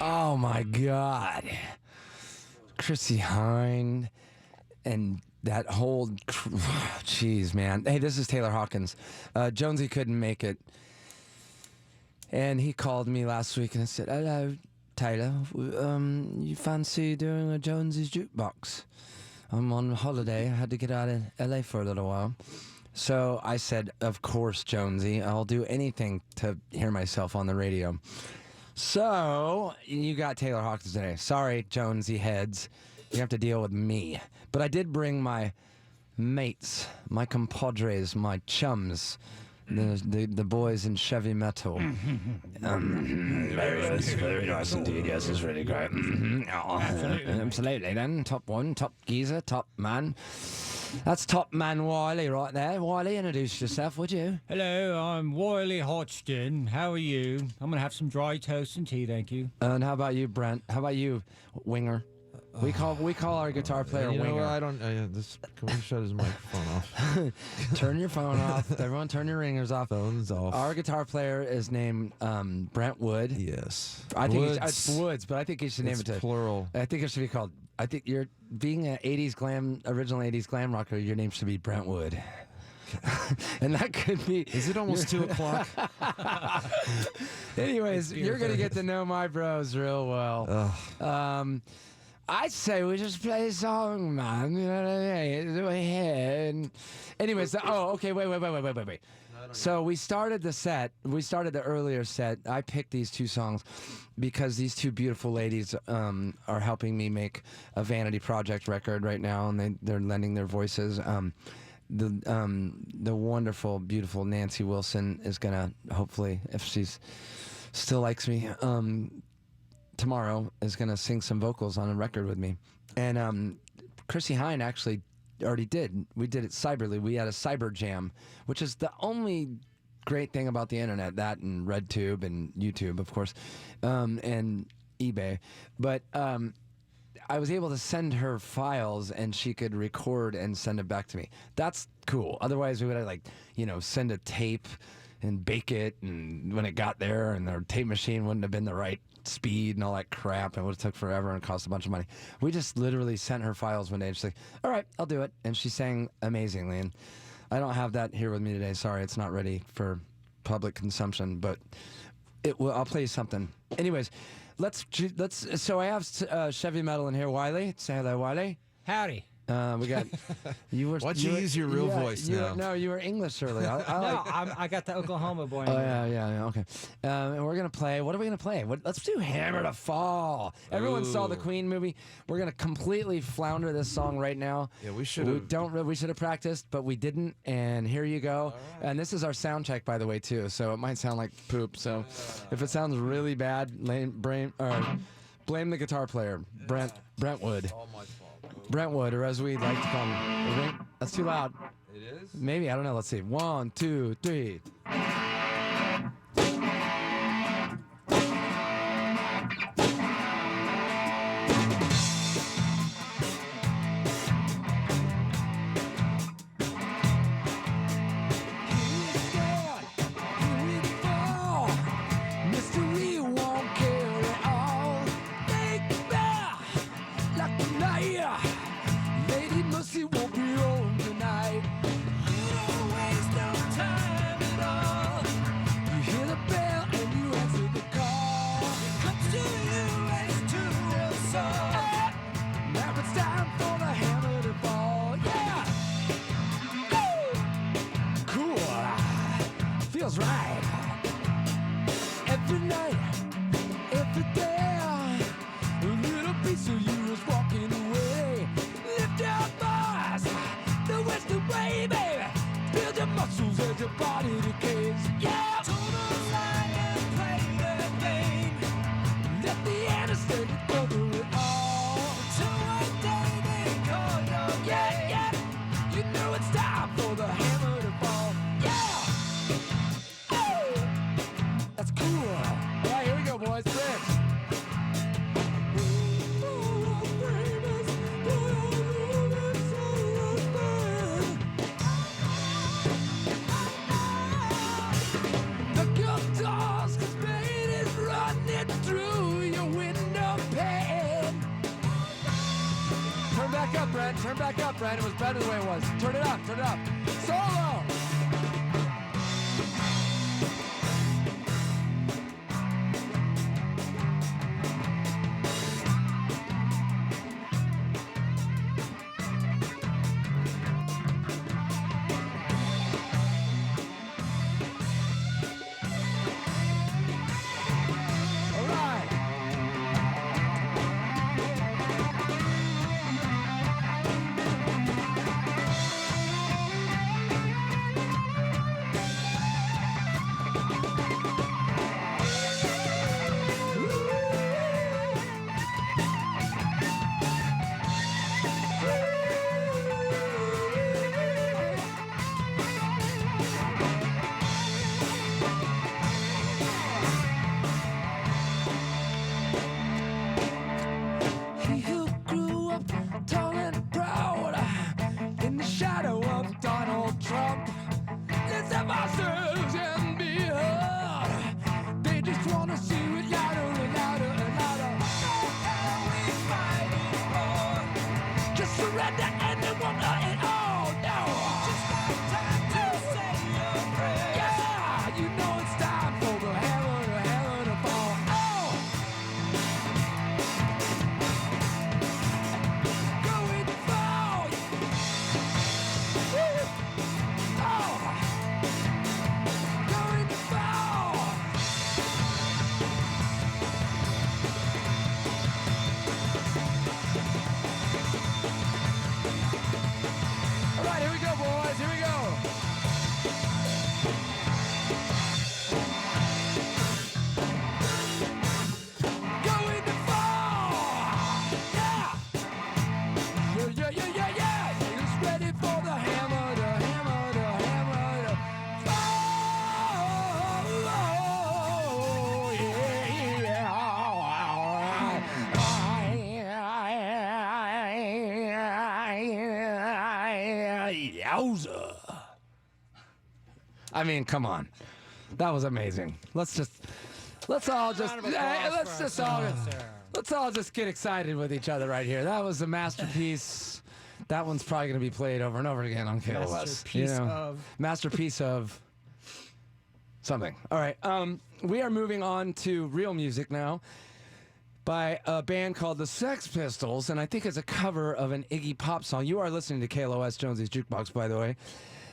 Oh my God. Chrissie Hynde and that whole, jeez, man. Hey, this is Taylor Hawkins. Jonesy couldn't make it. And he called me last week and said, hello, Taylor. You fancy doing a Jonesy's Jukebox? I'm on holiday. I had to get out of LA for a little while. So I said, of course, Jonesy. I'll do anything to hear myself on the radio. So you got Taylor Hawkins today. Sorry, Jonesy heads. You have to deal with me. But I did bring my mates, my compadres, my chums, the boys in Chevy Metal. Very nice indeed. Yes, it's really great. Absolutely. Then top one, top geezer, top man. That's top man Wiley right there. Wiley, introduce yourself, would you? Hello, I'm Wiley Hodgson. How are you? I'm gonna have some dry toast and tea, thank you. And how about you, Brent? How about you, Winger? We call our guitar player you know Winger. what? I don't. Can we shut his microphone off? Turn your phone off. Everyone, turn your ringers off. Phone's off. Our guitar player is named Brent Wood. Yes. I think it's Woods, but I think you should name It's it to plural. I think it should be called. I think you're being an original '80s glam rocker. Your name should be Brent Wood. And that could be. Is it almost 2 o'clock? Anyways, you're gonna get to know my bros real well. I'd say we just play a song, man. You know what I mean? Anyways, okay, wait. So we started the set. We started the earlier set. I picked these two songs because these two beautiful ladies are helping me make a vanity project record right now, and they're lending their voices. The wonderful, beautiful Nancy Wilson is gonna, hopefully, if she's still likes me, tomorrow is gonna sing some vocals on a record with me. And Chrissie Hynde actually already did. We did it cyberly. We had a cyber jam, which is the only great thing about the internet. That and RedTube and YouTube, of course, and eBay. But I was able to send her files, and she could record and send it back to me. That's cool. Otherwise, we would have send a tape and bake it, and when it got there, and the tape machine wouldn't have been the right speed and all that crap, and it would have took forever and cost a bunch of money. We just literally sent her files one day, and she's like, all right, I'll do it. And she sang amazingly, and I don't have that here with me today. Sorry, it's not ready for public consumption, but I'll play you something. Anyways, so I have Chevy Metal in here. Wiley, say hello, Wiley. Howdy. We got you were. Why'd you use your real voice now? No, you were English earlier. I got the Oklahoma boy. Oh yeah, okay. And we're gonna play. What are we gonna play? Let's do "Hammer to Fall." Everyone saw the Queen movie. We're gonna completely flounder this song right now. Yeah, we should have. We should have practiced, but we didn't. And here you go. Right. And this is our sound check, by the way, too. So it might sound like poop. So if it sounds really bad, blame the guitar player, Brent Wood. All my fault. Brentwood, or as we like to call him. That's too loud. It is? Maybe, I don't know. Let's see. 1, 2, 3. up, Brent. Turn back up, Brent. It was better the way it was. Turn it up. Turn it up. Solo. Yowza. I mean, come on. That was amazing. Let's all just get excited with each other right here. That was a masterpiece. That one's probably going to be played over and over again on KLOS. Masterpiece of something. All right. We are moving on to real music now by a band called the Sex Pistols, and I think it's a cover of an Iggy Pop song. You are listening to KLOS, Jonesy's Jukebox, by the way,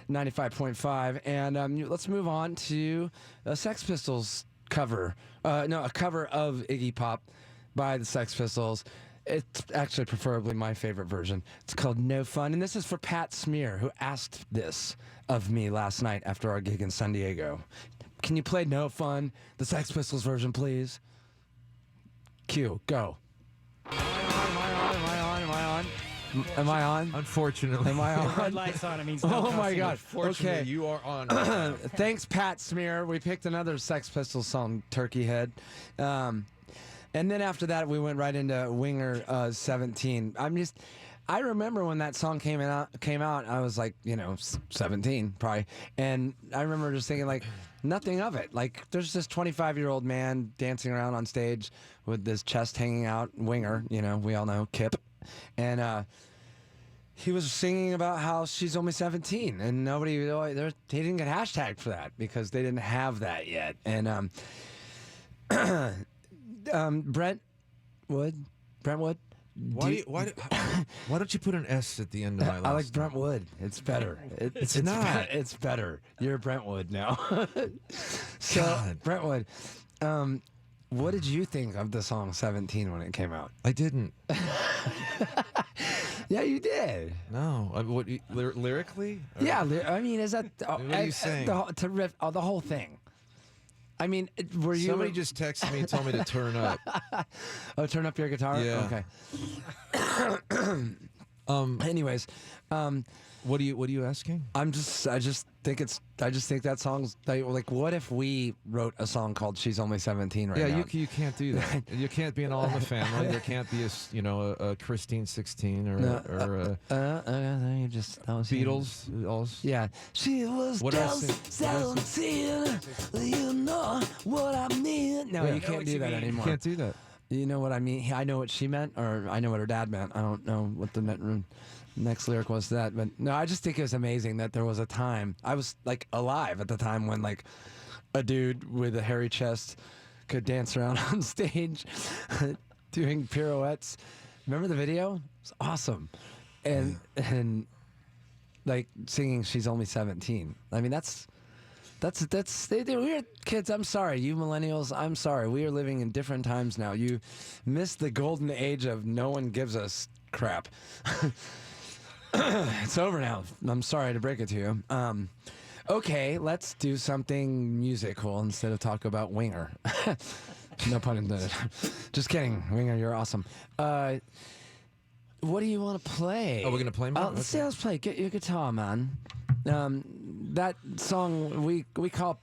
95.5. And let's move on to a Sex Pistols cover. A cover of Iggy Pop by the Sex Pistols. It's actually preferably my favorite version. It's called No Fun, and this is for Pat Smear, who asked this of me last night after our gig in San Diego. Can you play No Fun, the Sex Pistols version, please? Cue, go. Am I on? Unfortunately. Am I on? Red lights on, it means no Oh my God. Fortunately, Okay. you are on. Thanks, Pat Smear. We picked another Sex Pistols song, Turkey Head. And then after that, we went right into Winger 17. I remember when that song came out, I was like, 17 probably. And I remember just thinking like, nothing of it. Like, there's this 25-year-old man dancing around on stage with his chest hanging out, Winger, we all know, Kip. And he was singing about how she's only 17, and nobody, he didn't get hashtagged for that because they didn't have that yet. And Brentwood. Why don't you put an S at the end of my last I like name? Brentwood. It's better. It's not. It's better. You're Brentwood now. So, God. Brentwood, what did you think of the song 17 when it came out? I didn't. Yeah, you did. No. What lyrically? Or- Yeah, I mean, is that What are you saying? the whole thing? I mean, were you? Somebody just texted me and told me to turn up. Oh, turn up your guitar. Yeah. Okay. Anyways, What are you asking? I just think that song's like, what if we wrote a song called "She's Only 17" right now? Yeah, you can't do that. You can't be an All in the Family. There can't be a Christine 16 or you just that was Beatles. Yeah, she was What just else? 17. You know what I mean? No, Yeah. you can't do that You anymore. can't do that. You know what I mean? I know what she meant, or I know what her dad meant. I don't know what the next lyric was to that. But no, I just think it was amazing that there was a time. I was like alive at the time when like a dude with a hairy chest could dance around on stage doing pirouettes. Remember the video? It's awesome. And like singing "She's Only 17." I mean, that's we're kids. I'm sorry, you millennials. I'm sorry. We are living in different times now. You missed the golden age of no one gives us crap. It's over now. I'm sorry to break it to you. Okay, let's do something musical instead of talk about Winger. No pun intended. Just kidding, Winger. You're awesome. What do you want to play? Oh, we're gonna play more. Let's play. Get your guitar, man. That song we call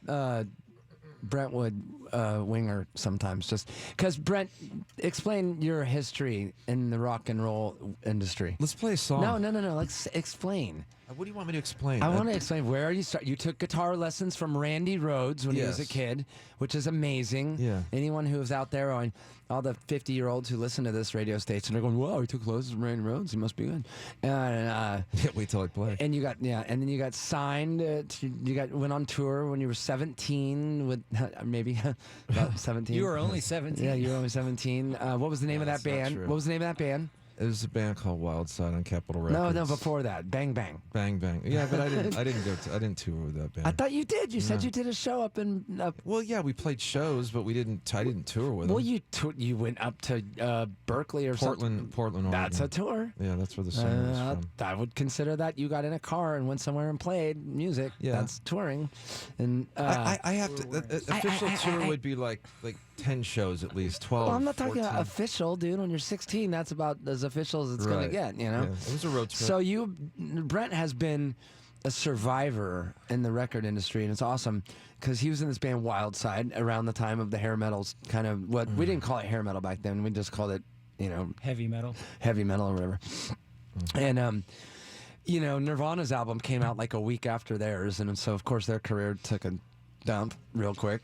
Brentwood Winger sometimes, just because. Brent, explain your history in the rock and roll industry. Let's play a song. No. Let's explain. What do you want me to explain? I want to explain where you start. You took guitar lessons from Randy Rhoads when he was a kid, which is amazing. Yeah. Anyone who is out there, on all the 50-year-olds who listen to this radio station, they're going, "Whoa, he took lessons from Randy Rhoads. He must be good." Yeah, wait till I play. And you got and then you got signed. Went on tour when you were 17 with maybe about 17. You were only 17. Yeah, you were only 17. What was the name of that that's not band? true. What was the name of that band? It was a band called Wild Side on Capitol Records. No, before that, Bang Bang. Bang Bang. Yeah, but I didn't tour with that band. I thought you did. You said you did a show up in. Well, yeah, we played shows, but I didn't tour with them. Well, you went up to Berkeley or Portland, Oregon. That's a tour. Yeah, that's where the song is from. I would consider that you got in a car and went somewhere and played music. Yeah. That's touring. And I have to. Official tour would be like 10 shows at least, 12. well, I'm not talking 14. official, dude. When you're 16, that's about as official as it's gonna get. You know. Yeah, it was a road trip. So Brent has been a survivor in the record industry, and it's awesome because he was in this band Wild Side around the time of the hair metals. Kind of what we didn't call it hair metal back then. We just called it, Heavy metal. heavy metal or whatever. And Nirvana's album came out like a week after theirs, and so of course their career took a dump real quick.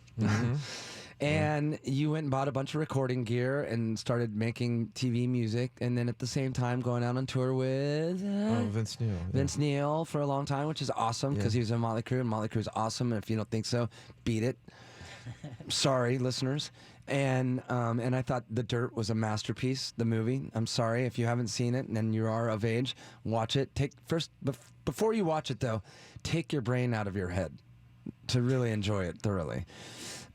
And you went and bought a bunch of recording gear and started making TV music, and then at the same time going out on tour with Vince Neil. Yeah. Vince Neil for a long time, which is awesome because he was in Motley Crue, and Motley Crue is awesome. And if you don't think so, beat it. Sorry, listeners. And I thought The Dirt was a masterpiece, the movie. I'm sorry if you haven't seen it and you are of age, watch it. Before you watch it though, take your brain out of your head to really enjoy it thoroughly.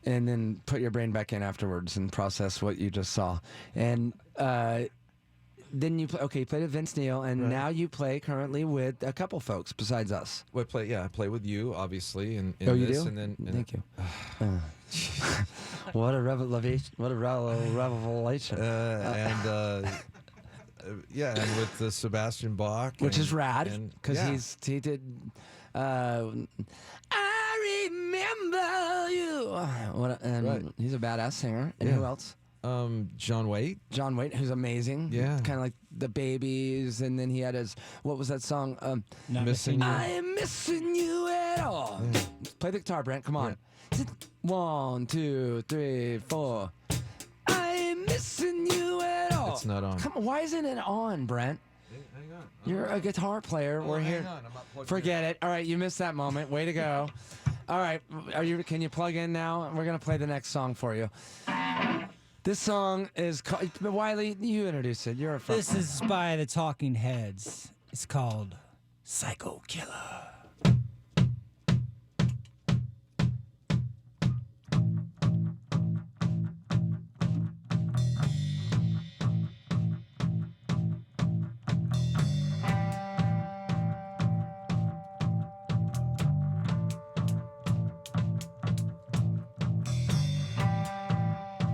And then put your brain back in afterwards and process what you just saw. And then you played with Vince Neil, and now you play currently with a couple folks besides us. I play with you, obviously. In You this, do? And Thank you. What a revelation! What a revelation! And with Sebastian Bach, Which is rad because he did. I remember you. He's a badass singer. And who else? John Waite. John Waite, who's amazing. Yeah. Kind of like the Babies, and then he had what was that song? Not Missing You. I am missing you at all. Yeah. Play the guitar, Brent. Come on. 1, 2, 3, 4. I am missing you at all. It's not on. Come on. Why isn't it on, Brent? Hang on. You're a guitar player. We're hang here. on, I'm not plugged Forget it. All right, you missed that moment. Way to go. All right, can you plug in now? We're gonna play the next song for you. This song is called, Wiley, you introduce it. You're a front. This is by the Talking Heads. It's called Psycho Killer.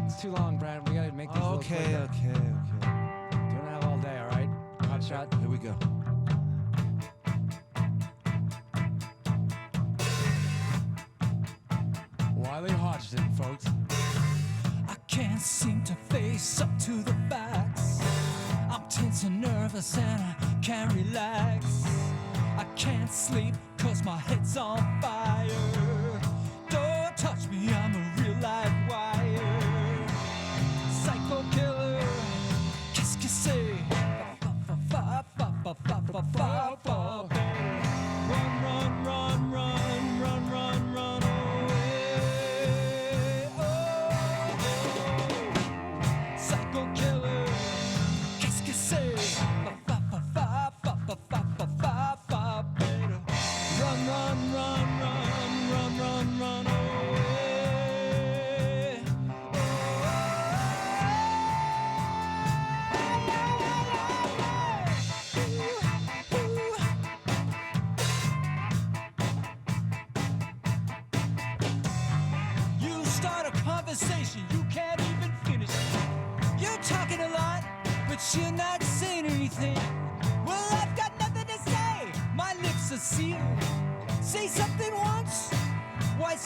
It's too long, Brent. We gotta make these little quick. Okay. Don't have all day, all right? Hot shot. Here we go. Wiley Hodgson, folks. I can't seem to face up to the facts. I'm tense and nervous and I can't relax. I can't sleep 'cause my head's on fire. Don't touch me, I'm a real live wire. Psycho killer.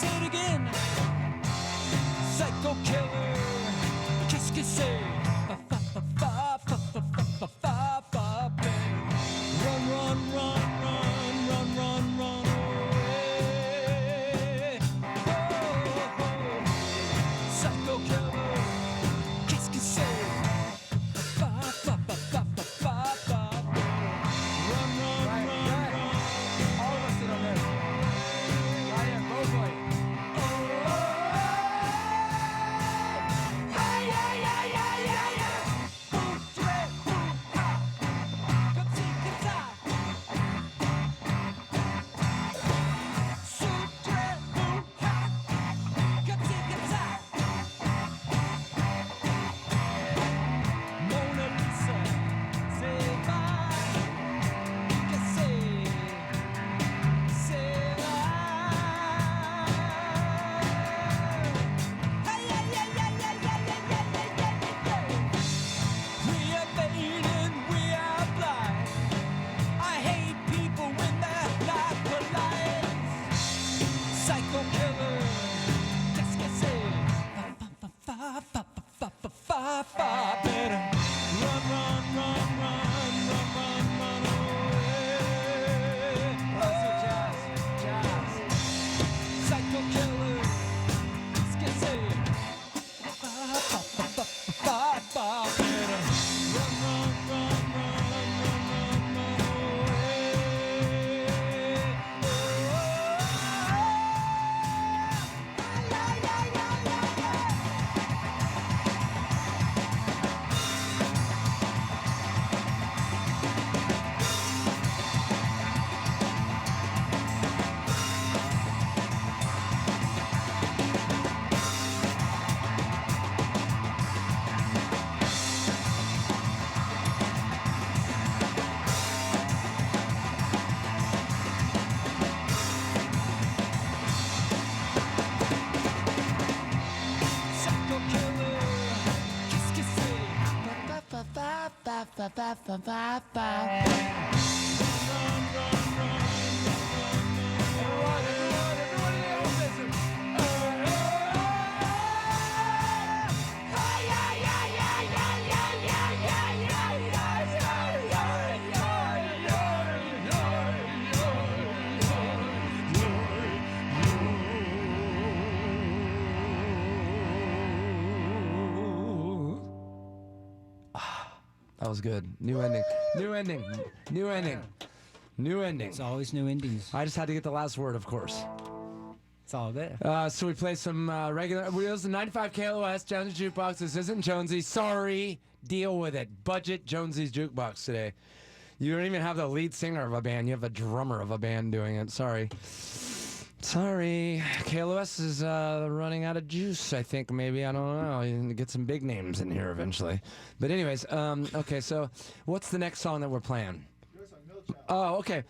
say it again. Psycho killer, qu'est-ce que c'est? Run, run, run, run, run, run, run away. Oh, psycho killer, qu'est-ce que c'est? Run, run, run, run. All of us sit on this. Ryan, both ways. That was good. New ending. New ending. New ending. New ending. It's always new endings. I just had to get the last word, of course. It's all there. So we play some regular. We listen to 95 KLOS, Jonesy Jukebox. This isn't Jonesy. Sorry. Deal with it. Budget Jonesy's Jukebox today. You don't even have the lead singer of a band. You have the drummer of a band doing it. Sorry. Sorry. KLOS is running out of juice, I think, maybe. I don't know. You can get some big names in here eventually. But anyways, okay, so what's the next song that we're playing? Oh, okay.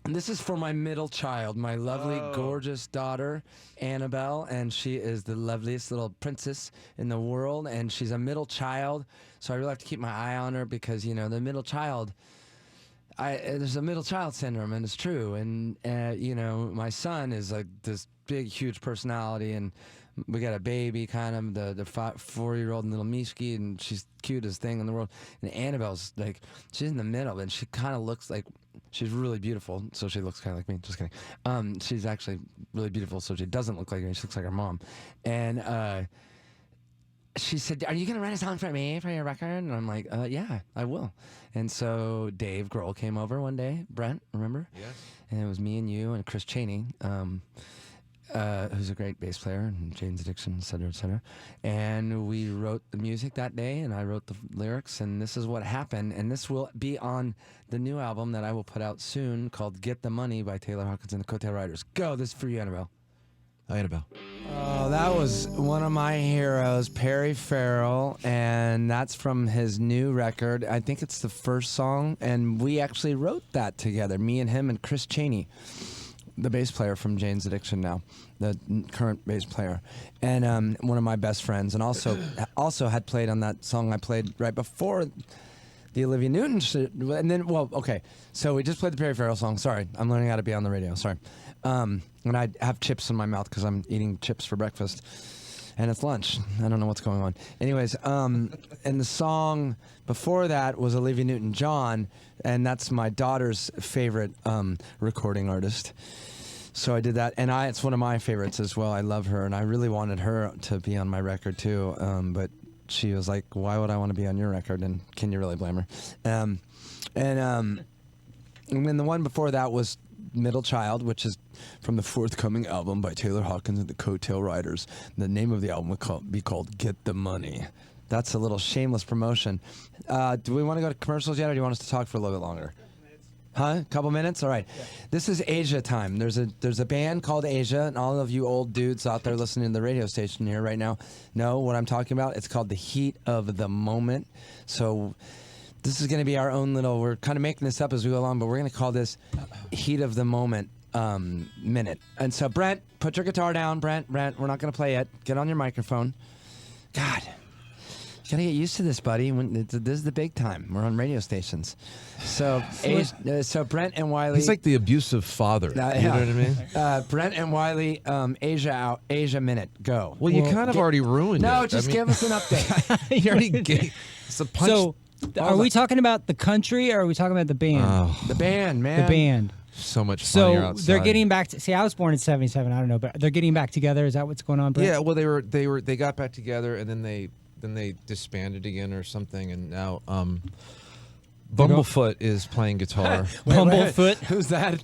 And this is for my middle child, my lovely, gorgeous daughter, Annabelle, and she is the loveliest little princess in the world, and she's a middle child, so I really have to keep my eye on her because, you know, the middle child... there's a middle child syndrome, and it's true. And you know, my son is like this big, huge personality, and we got a baby, kind of the 4-year-old little Mishki, and she's the cutest thing in the world. And Annabelle's like, she's in the middle, and she kind of looks like she's really beautiful, so she looks kind of like me. Just kidding. She's actually really beautiful, so she doesn't look like me. She looks like her mom, and. She said, "Are you going to write a song for me for your record?" And I'm like, "Yeah, I will." And so Dave Grohl came over one day. Brent, remember? Yes. And it was me and you and Chris Cheney, who's a great bass player, and Jane's Addiction, et cetera, et cetera. And we wrote the music that day, and I wrote the lyrics, and this is what happened. And this will be on the new album that I will put out soon called Get the Money by Taylor Hawkins and the Coattail Riders. Go, this is for you, Annabelle. Hi, Annabelle. Oh, that was one of my heroes, Perry Farrell, and that's from his new record. I think it's the first song, and we actually wrote that together, me and him and Chris Cheney, the bass player from Jane's Addiction now, the current bass player, and one of my best friends, and also had played on that song I played right before the Olivia Newton shit. And then, well, okay, so we just played the Perry Farrell song. Sorry, I'm learning how to be on the radio. Sorry. and I have chips in my mouth because I'm eating chips for breakfast, and it's lunch. I don't know what's going on. Anyways, and the song before that was Olivia Newton-John, and that's my daughter's favorite recording artist. So I did that, and it's one of my favorites as well. I love her, and I really wanted her to be on my record too, but she was like, "Why would I want to be on your record?" And can you really blame her? And then the one before that was Middle Child, which is from the forthcoming album by Taylor Hawkins and the Coattail Riders. The name of the album would be called Get the Money. That's a little shameless promotion. Do we want to go to commercials yet, or do you want us to talk for a little bit longer? Huh? Couple minutes? All right. Yeah. This is Asia time. There's a band called Asia, and all of you old dudes out there listening to the radio station here right now know what I'm talking about. It's called The Heat of the Moment. So this is going to be our own little, we're kind of making this up as we go along, but we're going to call this Heat of the Moment minute. And so, Brent, put your guitar down. Brent, we're not going to play yet. Get on your microphone. God, you got to get used to this, buddy. This is the big time. We're on radio stations. So, so Brent and Wiley. He's like the abusive father. You know what I mean? Brent and Wiley, Asia minute, go. Well, you kind of already ruined it. No, just give us an update. You already gave. It's a punch. So, are we talking about the country, or are we talking about the band? Oh, the band, man. The band. So much funnier outside. They're getting back to. See, I was born in '77. I don't know, but they're getting back together. Is that what's going on, Brent? Yeah. Well, they got back together, and then they disbanded again or something, and now Bumblefoot is playing guitar. Bumblefoot. Who's that?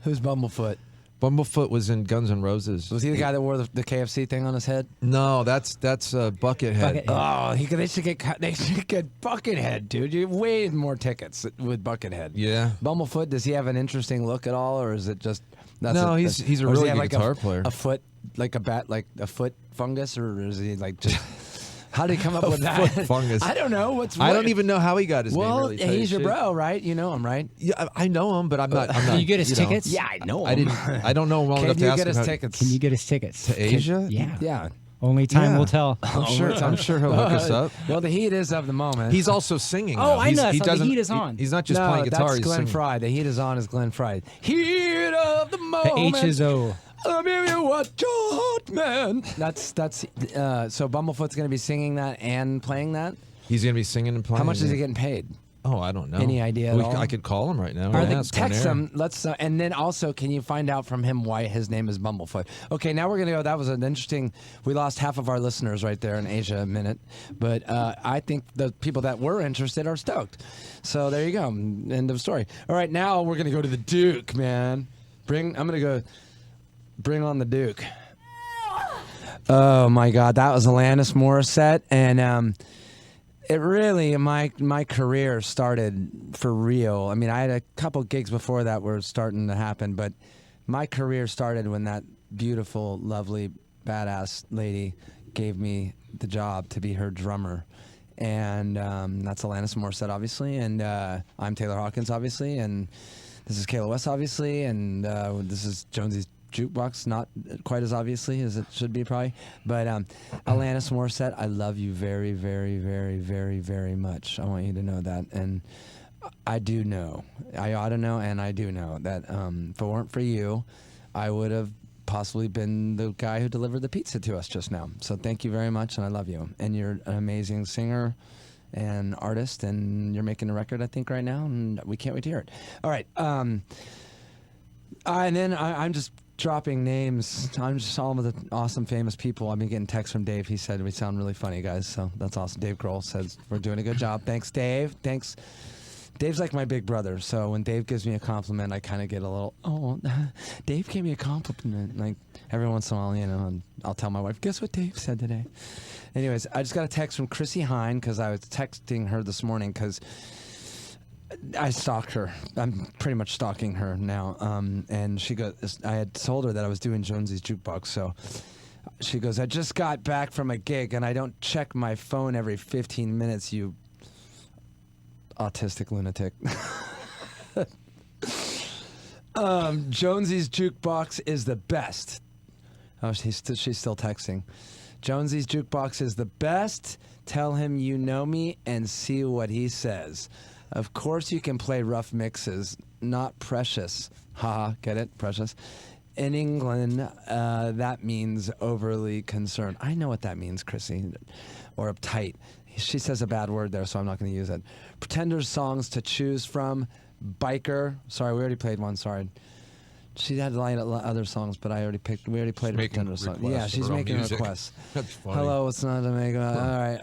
Who's Bumblefoot? Bumblefoot was in Guns N' Roses. Was he the guy that wore the KFC thing on his head? No, that's Buckethead. Oh, they should get Buckethead, dude. You way more tickets with Buckethead. Yeah. Bumblefoot, does he have an interesting look at all, or is it just? No, he's a really good guitar player. A foot, like a foot fungus, or is he like just? How did he come up with that? Foot fungus. I don't know. I don't even know how he got his name. Really, he's your bro, right? You know him, right? Yeah, I know him, but I'm not. Can you get his tickets? Yeah, I know him. I don't know him well enough to ask him. Can you get his tickets? Can you get his tickets to Asia? Yeah. Only time will tell. I'm sure he'll hook us up. Well, the heat is of the moment. He's also singing. Oh, though. I know. The heat is on. He's not just playing guitar. That's He's Glenn singing. Fry. The heat is on is Glenn Fry. Heat of the moment. The H is O. Let me hear what your heart meant. That's so Bumblefoot's going to be singing that and playing that? He's going to be singing and playing. How much is he getting paid? Oh, I don't know. Any idea at all? I could call him right now. Text him. Let's and then also, can you find out from him why his name is Bumblefoot? Okay, now we're gonna go. That was an interesting. We lost half of our listeners right there in Asia a minute, but I think the people that were interested are stoked. So there you go. End of story. All right, now we're gonna go to the Duke, man. I'm gonna go. Bring on the Duke. Oh my God, that was Alanis Morissette, and it really, my career started for real. I mean, I had a couple gigs before that were starting to happen, but my career started when that beautiful, lovely, badass lady gave me the job to be her drummer. And that's Alanis Morissette, obviously, and I'm Taylor Hawkins, obviously, and this is Kayla West, obviously, and this is Jonesy's Jukebox, not quite as obviously as it should be probably, but Alanis Morissette, I love you very, very, very, very, very much. I want you to know that, and I do know, I ought to know, and I do know that if it weren't for you, I would have possibly been the guy who delivered the pizza to us just now. So thank you very much, and I love you, and you're an amazing singer and artist, and you're making a record, I think, right now, and we can't wait to hear it. All right, and then I'm just dropping names. I'm just all of the awesome, famous people. I've been getting texts from Dave. He said we sound really funny, guys. So that's awesome. Dave Grohl says we're doing a good job. Thanks, Dave. Thanks. Dave's like my big brother. So when Dave gives me a compliment, I kind of get a little, oh, Dave gave me a compliment. Like every once in a while, you know, and I'll tell my wife, guess what Dave said today? Anyways, I just got a text from Chrissie Hine because I was texting her this morning because I stalk her. I'm pretty much stalking her now. And she goes, I had told her that I was doing Jonesy's Jukebox. So she goes, I just got back from a gig and I don't check my phone every 15 minutes, you autistic lunatic. Jonesy's Jukebox is the best. Oh, she's still texting. Jonesy's Jukebox is the best. Tell him you know me and see what he says. Of course you can play rough mixes, not precious. Haha, get it? Precious. in England, that means overly concerned. I know what that means, Chrissy, or uptight. She says a bad word there, so I'm not going to use it. Pretenders songs to choose from. Biker. Sorry, we already played one. Sorry. She had a lot of other songs, but we already played a Pretenders song. Yeah, she's making requests. That's funny. Hello, it's not to make. All right,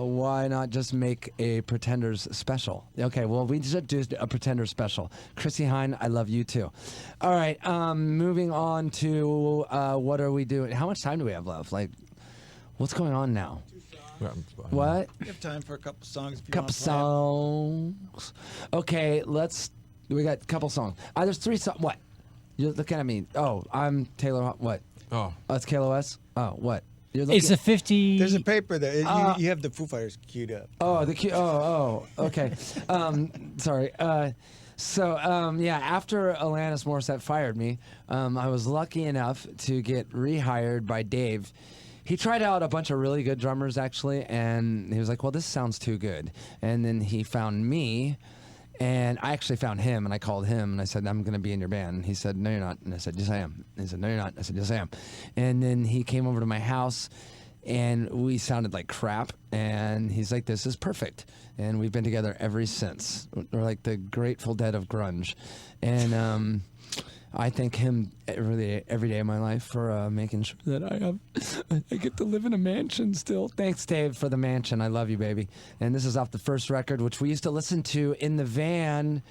why not just make a Pretenders special? Okay, well, we just do a Pretenders special. Chrissy Hine, I love you too. All right, moving on to what are we doing? How much time do we have left? Like, what's going on now? What? We have time for a couple songs. If you Couple want to songs. Okay, we got a couple songs. There's 3 songs. What? You're looking at me. Oh, I'm Taylor. What? Oh, It's KLOS. Oh, what? You're looking. It's a 50. There's a paper there. You have the Foo Fighters queued up. Okay. Sorry. Yeah, after Alanis Morissette fired me, I was lucky enough to get rehired by Dave. He tried out a bunch of really good drummers, actually, and he was like, well, this sounds too good. And then he found me, and I actually found him, and I called him, and I said, I'm going to be in your band. And he said, no, you're not. And I said, yes, I am. And he said, no, you're not. I said, yes, I am. And then he came over to my house, and we sounded like crap, and he's like, this is perfect. And we've been together ever since. We're like the Grateful Dead of grunge. And I thank him every day of my life for making sure that I get to live in a mansion still. Thanks, Dave, for the mansion. I love you, baby. And this is off the first record, which we used to listen to in the van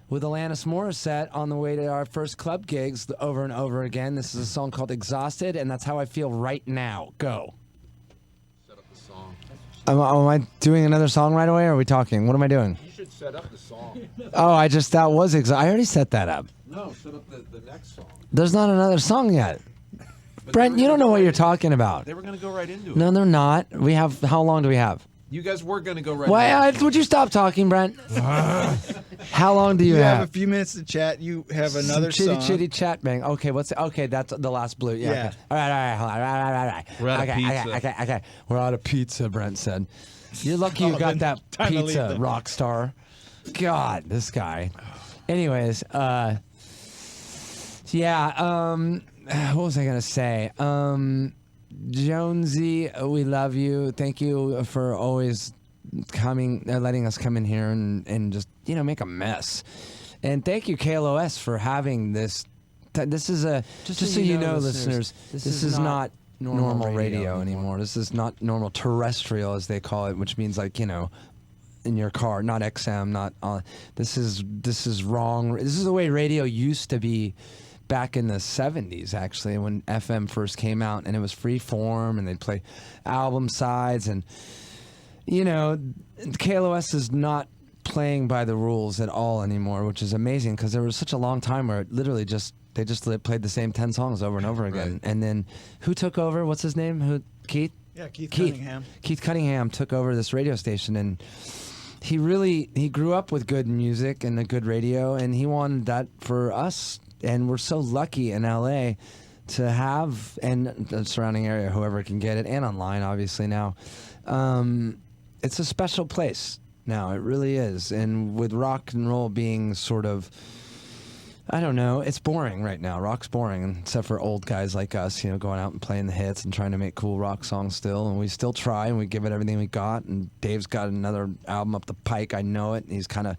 with Alanis Morissette on the way to our first club gigs over and over again. This is a song called Exhausted, and that's how I feel right now. Go. set up the song. Am I doing another song right away, or are we talking? What am I doing? You should set up the song. Oh, I already set that up. No, set up the next song. There's not another song yet. But Brent, you don't know what you're talking about. They were going to go right into it. No, they're not. How long do we have? You guys were going to go right Why? into it. Would you stop talking, Brent? How long do you You have? have a few minutes to chat. You have another Some song. chitty chat bang. Okay, that's the last blue. Yeah. Yeah. Okay. All right. Hold on. All right. We're out of Okay. pizza. We're out of pizza, Brent said. You're lucky you Oh, got then that time to leave pizza, then. rock star. God, this guy. Anyways, what was I gonna say? Jonesy, we love you. Thank you for always coming, letting us come in here and just make a mess. And thank you, KLOS, for having this. This is just so you know, listeners, this is not normal radio anymore. This is not normal terrestrial, as they call it, which means like in your car, not XM, not. This is wrong. This is the way radio used to be. Back in the 70s, actually, when FM first came out, and it was free form, and they'd play album sides, and KLOS is not playing by the rules at all anymore, which is amazing because there was such a long time where it literally they just played the same 10 songs over and over again. Right. And then who took over? What's his name? Keith? Yeah, Keith Cunningham. Keith Cunningham took over this radio station, and he grew up with good music and a good radio, and he wanted that for us. And we're so lucky in LA to have, and the surrounding area, whoever can get it, and online, obviously, now. It's a special place now. It really is. And with rock and roll being sort of, I don't know, it's boring right now. Rock's boring, except for old guys like us, going out and playing the hits and trying to make cool rock songs still. And we still try, and we give it everything we got. And Dave's got another album up the pike. I know it. And he's kind of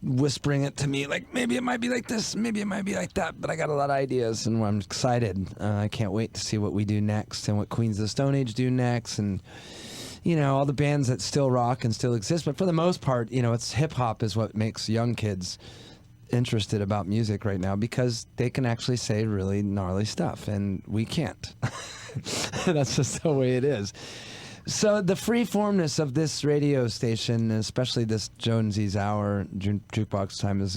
whispering it to me like, maybe it might be like this, maybe it might be like that, but I got a lot of ideas, and I'm excited. I can't wait to see what we do next and what Queens of the Stone Age do next, and all the bands that still rock and still exist. But for the most part, it's hip-hop is what makes young kids interested about music right now, because they can actually say really gnarly stuff, and we can't. That's just the way it is. So the freeformness of this radio station, especially this Jonesy's Hour Jukebox time, is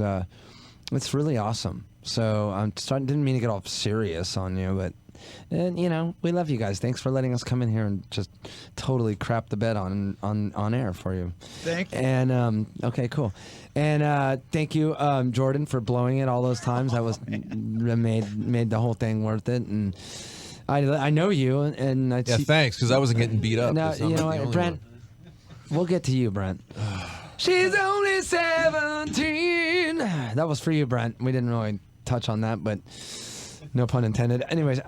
it's really awesome. So didn't mean to get all serious on you, but we love you guys. Thanks for letting us come in here and just totally crap the bed on air for you. Thank you. And okay, cool. And thank you, Jordan, for blowing it all those times. That was made the whole thing worth it. And I know you, and I see. Thanks, because I wasn't getting beat up. No, 'cause I'm you know not the what, only Brent? one. We'll get to you, Brent. She's only 17. That was for you, Brent. We didn't really touch on that, but No pun intended. Anyways,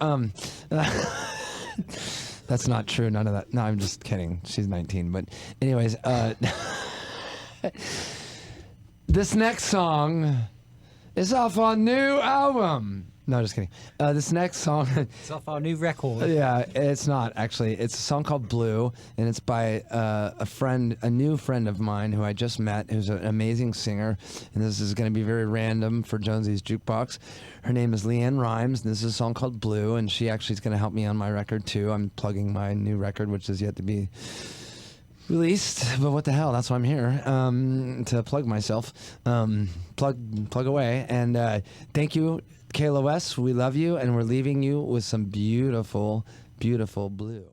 that's not true. None of that. No, I'm just kidding. She's 19. But anyways, this next song is off our new album. No, just kidding. This next song. It's off our new record. Yeah, it's not actually. It's a song called Blue, and it's by a new friend of mine who I just met, who's an amazing singer. And this is going to be very random for Jonesy's Jukebox. Her name is LeAnn Rhymes, and this is a song called Blue, and she actually is going to help me on my record too. I'm plugging my new record, which is yet to be released, but what the hell? That's why I'm here, to plug myself. Plug away, and thank you. KLOS, we love you, and we're leaving you with some beautiful, beautiful blue.